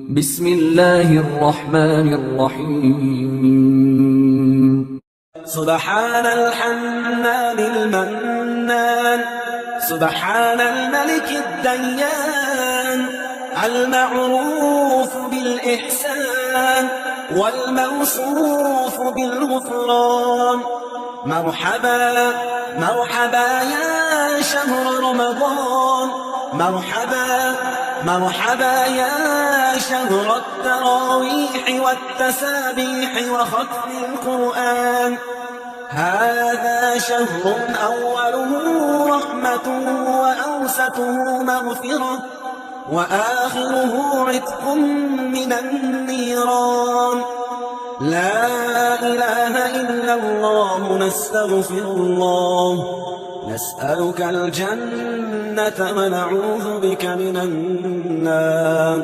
بسم الله الرحمن الرحيم. سبحان الحنان المنان، سبحان الملك الديان، المعروف بالإحسان والموصوف بالغفران. مرحبا مرحبا يا شهر رمضان، مرحبا مرحبا يا شهر التراويح والتسابيح وختم القرآن. هذا شهر أوله رحمة وأوسطه مغفرة وآخره عتق من النيران. لا إله إلا الله، نستغفر الله، نسألك الجنة ونعوذ بك من النار.